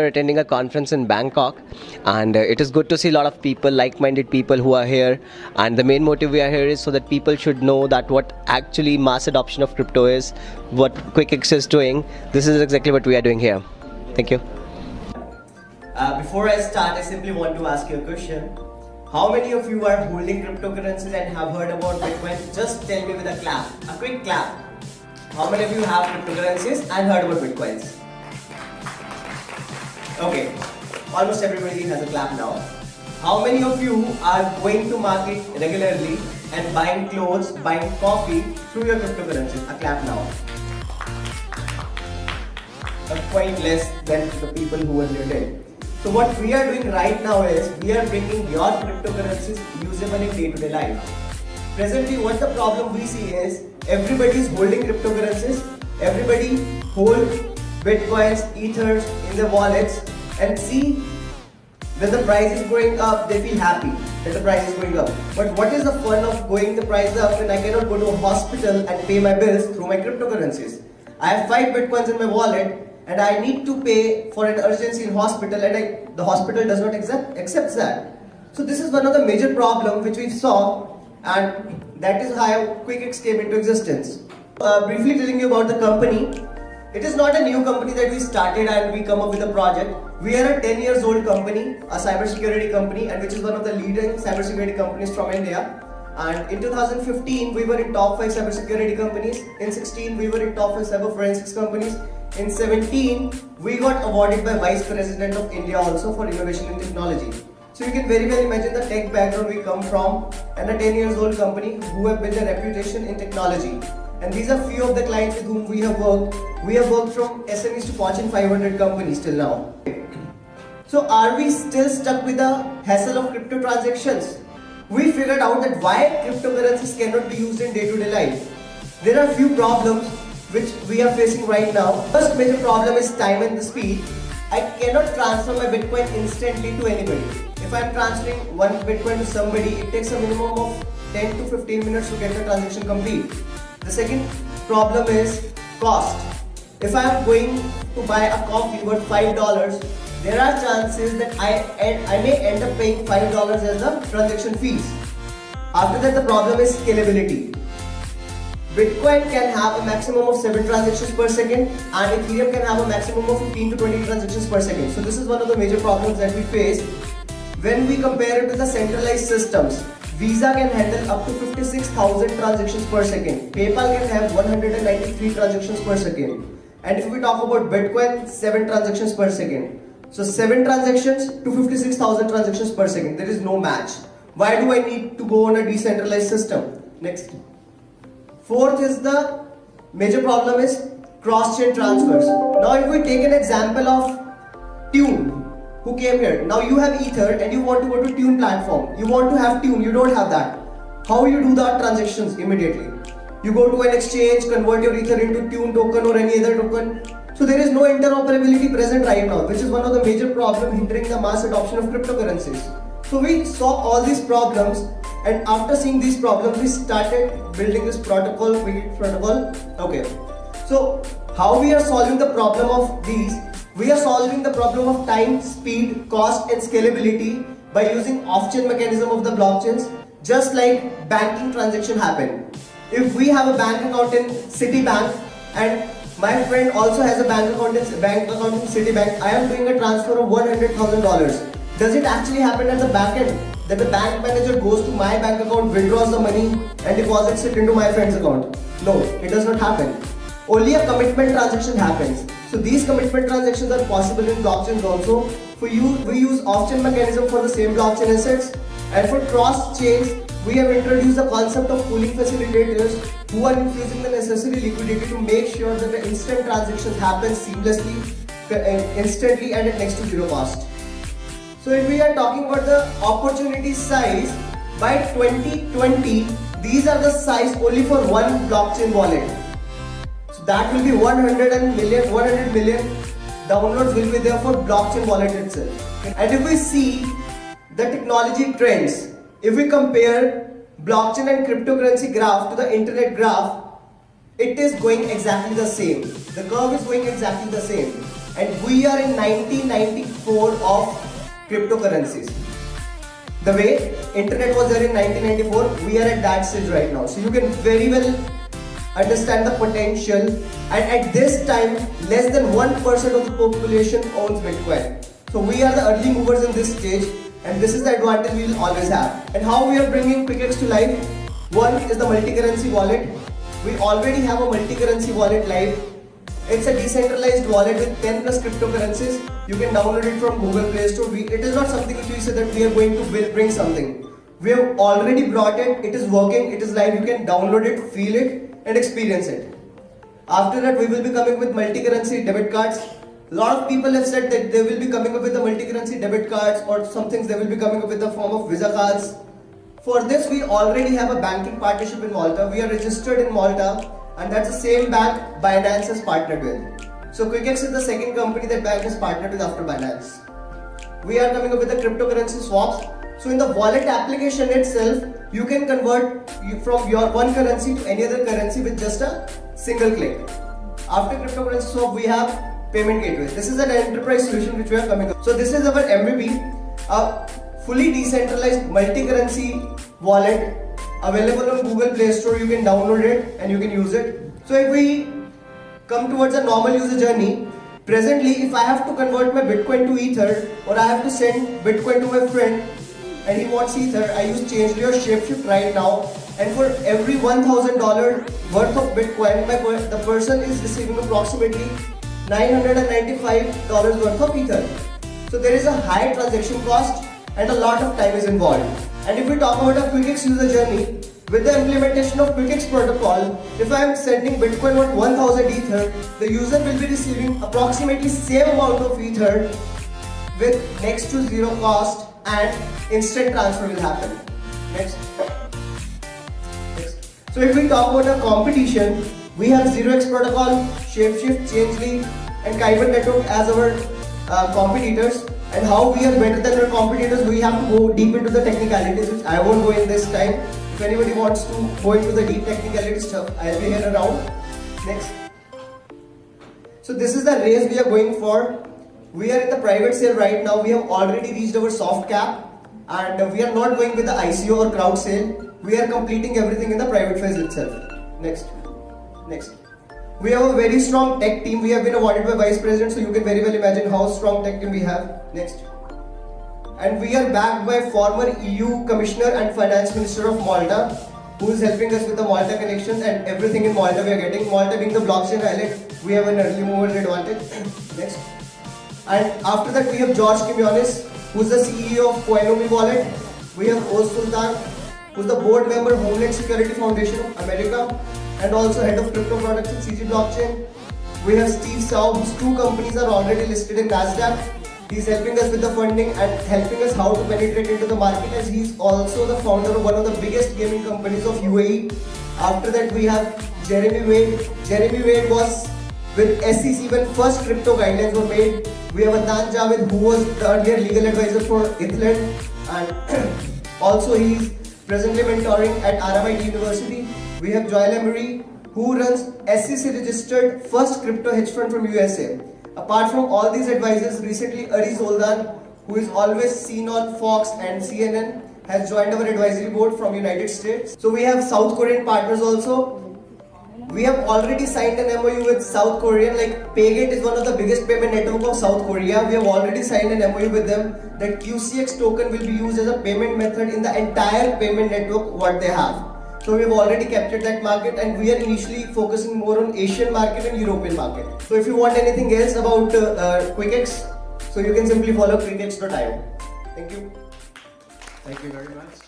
We're attending a conference in Bangkok, and it is good to see a lot of people, like-minded people who are here. And the main motive we are here is so that people should know that what actually mass adoption of crypto is, what Quickx is doing. This is exactly what we are doing here. Thank you. Before I start, I simply want to ask you a question. How many of you are holding cryptocurrencies and have heard about Bitcoin? Just tell me with a clap, a quick clap. How many of you have cryptocurrencies and heard about Bitcoins? Okay, almost everybody has a clap now. How many of you are going to market regularly and buying clothes, buying coffee through your cryptocurrencies? A clap now. Quite less than the people who were here today. So what we are doing right now is we are bringing your cryptocurrencies usable in day-to-day life. Presently, what the problem we see is everybody is holding cryptocurrencies. Everybody holds Bitcoins, Ethers in their wallets, and see when the price is going up, they feel happy that the price is going up. But what is the fun of going the price up when I cannot go to a hospital and pay my bills through my cryptocurrencies? I have 5 Bitcoins in my wallet and I need to pay for an urgency in hospital, and the hospital does not accept that. So this is one of the major problems which we saw, and that is how Quickx came into existence. Briefly telling you about the company. It is not a new company that we started and we come up with a project. We are a 10 years old company, a cybersecurity company, and which is one of the leading cybersecurity companies from India. And in 2015, we were in top 5 cybersecurity companies. In 16, we were in top 5 cyber forensics companies. In 17, we got awarded by Vice President of India also for innovation in technology. So you can very well imagine the tech background we come from, and a 10 years old company who have built a reputation in technology. And these are few of the clients with whom we have worked. We have worked from SMEs to Fortune 500 companies till now. So are we still stuck with the hassle of crypto transactions? We figured out that why cryptocurrencies cannot be used in day-to-day life. There are few problems which we are facing right now. First major problem is time and the speed. I cannot transfer my Bitcoin instantly to anybody. If I am transferring 1 Bitcoin to somebody, it takes a minimum of 10 to 15 minutes to get the transaction complete. The second problem is cost. If I am going to buy a coffee worth $5, there are chances that I may end up paying $5 as the transaction fees. After that, the problem is scalability. Bitcoin can have a maximum of 7 transactions per second, and Ethereum can have a maximum of 15 to 20 transactions per second. So this is one of the major problems that we face when we compare it with the centralized systems. Visa can handle up to 56,000 transactions per second. PayPal can have 193 transactions per second. And if we talk about Bitcoin, 7 transactions per second. So 7 transactions to 56,000 transactions per second. There is no match. Why do I need to go on a decentralized system? Next. Fourth is the major problem is cross-chain transfers. Now if we take an example of Tune, who came here. Now you have Ether and you want to go to Tune platform. You want to have Tune, you don't have that. How you do that transactions immediately? You go to an exchange, convert your Ether into Tune token or any other token. So there is no interoperability present right now, which is one of the major problems hindering the mass adoption of cryptocurrencies. So we saw all these problems, and after seeing these problems, we started building this protocol, Quickx protocol. Okay. So how we are solving the problem of these? We are solving the problem of time, speed, cost and scalability by using off-chain mechanism of the blockchains, just like banking transaction happen. If we have a bank account in Citibank and my friend also has a bank account in Citibank, I am doing a transfer of $100,000. Does it actually happen at the back end that the bank manager goes to my bank account, withdraws the money and deposits it into my friend's account? No, it does not happen. Only a commitment transaction happens. So these commitment transactions are possible in blockchains also. For you, we use off-chain mechanism for the same blockchain assets, and for cross-chains, we have introduced the concept of pooling facilitators who are infusing the necessary liquidity to make sure that the instant transactions happen seamlessly, instantly and at next to zero cost. So if we are talking about the opportunity size, by 2020, these are the size only for one blockchain wallet. That will be 100 million downloads will be there for blockchain wallet itself. And if we see the technology trends, if we compare blockchain and cryptocurrency graph to the internet graph, it is going exactly the same. The curve is going exactly the same. and we are in 1994 of cryptocurrencies. The way internet was there in 1994, we are at that stage right now. So you can very well understand the potential, and at this time less than 1% of the population owns Bitcoin. So we are the early movers in this stage, and this is the advantage we will always have. And how we are bringing Quickx to life? One is the multi-currency wallet. We already have a multi-currency wallet live. It's a decentralized wallet with 10 plus cryptocurrencies. You can download it from Google Play Store. It is not something which we say that we are going to bring something. We have already brought it. It is working. It is live. You can download it, feel it, and experience it. After that, we will be coming with multi-currency debit cards. A lot of people have said that they will be coming up with the multi-currency debit cards, or some things they will be coming up with the form of Visa cards. For this, we already have a banking partnership in Malta. We are registered in Malta, and that's the same bank Binance has partnered with. So Quickx is the second company that bank has partnered with after Binance. We are coming up with the cryptocurrency swaps. So in the wallet application itself, you can convert from your one currency to any other currency with just a single click. After cryptocurrency swap, we have payment gateways. This is an enterprise solution which we are coming up. So this is our MVP, a fully decentralized multi-currency wallet available on Google Play Store. You can download it and you can use it. So if we come towards a normal user journey, presently if I have to convert my Bitcoin to Ether, or I have to send Bitcoin to my friend and he wants Ether, I use Changely or Shapeshift right now, and for every $1,000 worth of Bitcoin, the person is receiving approximately $995 worth of Ether. So there is a high transaction cost and a lot of time is involved. And if we talk about a Quickx user journey, with the implementation of Quickx protocol, if I am sending Bitcoin worth 1000 Ether, the user will be receiving approximately same amount of Ether with next to zero cost, and instant transfer will happen. Next. So if we talk about a competition, we have 0x protocol, Shapeshift, Changely, and Kyber network as our competitors. And how we are better than our competitors, we have to go deep into the technicalities, which I won't go in this time. If anybody wants to go into the deep technicality stuff, I'll be here around. Next. So this is the race we are going for. We are in the private sale right now. We have already reached our soft cap, and we are not going with the ICO or crowd sale. We are completing everything in the private phase itself. Next. We have a very strong tech team. We have been awarded by Vice President, so you can very well imagine how strong tech team we have. Next. And we are backed by former EU Commissioner and Finance Minister of Malta, who is helping us with the Malta connections and everything in Malta we are getting. Malta being the blockchain island, we have an early mover advantage. Next. And after that, we have George Quinones, who is the CEO of Coinomi Wallet. We have Oz Sultan, who is the board member of Homeland Security Foundation of America, and also head of crypto products at CG Blockchain. We have Steve Sau, whose two companies are already listed in NASDAQ. He's helping us with the funding and helping us how to penetrate into the market, as he's also the founder of one of the biggest gaming companies of UAE. After that, we have Jeremy Wade. Jeremy Wade was with SEC when first crypto guidelines were made. We have Adnan Javed, who was the earlier legal advisor for Ethland, and also he's presently mentoring at RMIT University. We have Joel Emery, who runs SEC registered first crypto hedge fund from USA. Apart from all these advisors, recently Ari Zoldan, who is always seen on Fox and CNN, has joined our advisory board from United States. So we have South Korean partners also. We have already signed an MOU with South Korean, like Paygate is one of the biggest payment network of South Korea. We have already signed an MOU with them that QCX token will be used as a payment method in the entire payment network what they have. So we have already captured that market, and we are initially focusing more on Asian market and European market. So if you want anything else about Quickx, so you can simply follow quickx.io. Thank you. Thank you very much.